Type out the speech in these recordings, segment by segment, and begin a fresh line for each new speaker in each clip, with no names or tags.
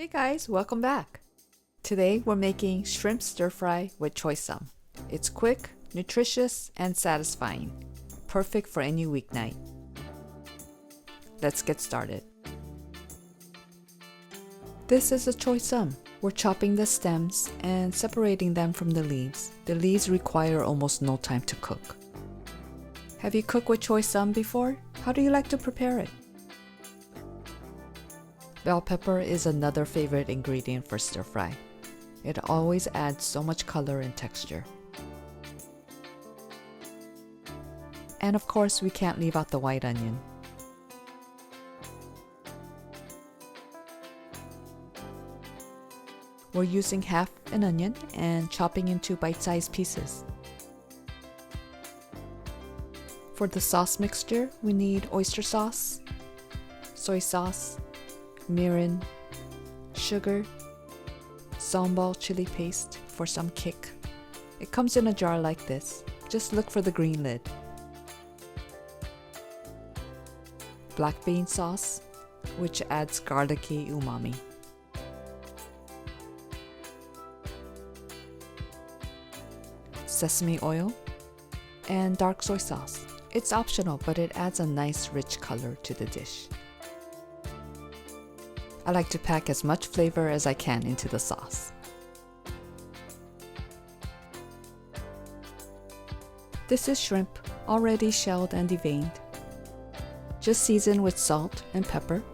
Hey guys, welcome back. Today we're making shrimp stir fry with Choi Sum. It's quick, nutritious, and satisfying. Perfect for any weeknight. Let's get started. This is a Choi Sum. We're chopping the stems and separating them from the leaves. The leaves require almost no time to cook. Have you cooked with Choi Sum before? How do you like to prepare it? Bell pepper is another favorite ingredient for stir fry. It always adds so much color and texture. And of course, we can't leave out the white onion. We're using half an onion and chopping into bite-sized pieces. For the sauce mixture, we need oyster sauce, soy sauce, mirin, sugar, sambal chili paste for some kick. It comes in a jar like this. Just look for the green lid. Black bean sauce, which adds garlicky umami. Sesame oil and dark soy sauce. It's optional, but it adds a nice rich color to the dish. I like to pack as much flavor as I can into the sauce. This is shrimp, already shelled and deveined. Just season with salt and pepper.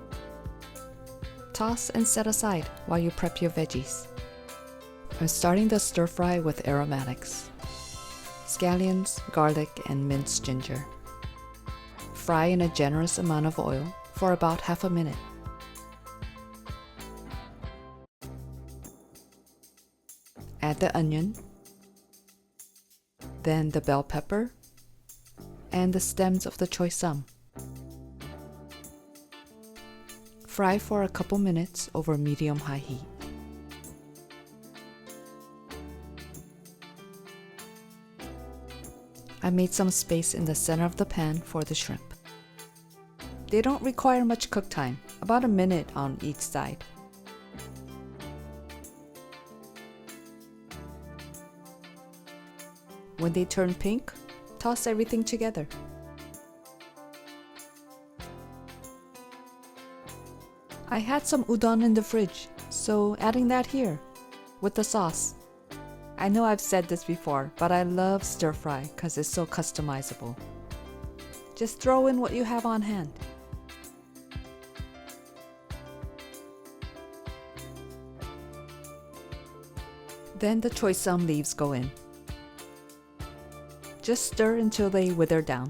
Toss and set aside while you prep your veggies. I'm starting the stir fry with aromatics. Scallions, garlic, and minced ginger. Fry in a generous amount of oil for about half a minute. Add the onion, then the bell pepper, and the stems of the Choi Sum. Fry for a couple minutes over medium-high heat. I made some space in the center of the pan for the shrimp. They don't require much cook time, about a minute on each side. When they turn pink, toss everything together. I had some udon in the fridge, so adding that here with the sauce. I know I've said this before, but I love stir fry because it's so customizable. Just throw in what you have on hand. Then the Choi Sum leaves go in. Just stir until they wither down.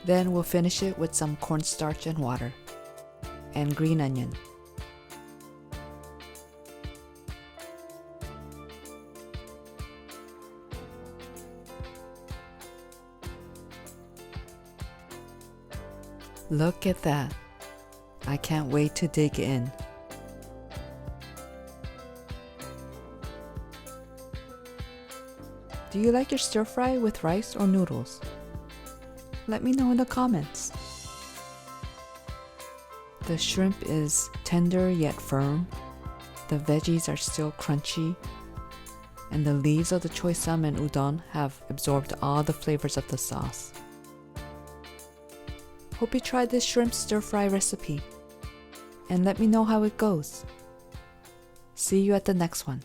Then we'll finish it with some cornstarch and water, and green onion. Look at that. I can't wait to dig in. Do you like your stir fry with rice or noodles? Let me know in the comments. The shrimp is tender yet firm. The veggies are still crunchy. And the leaves of the Choi Sum and udon have absorbed all the flavors of the sauce. Hope you tried this shrimp stir fry recipe. And let me know how it goes. See you at the next one.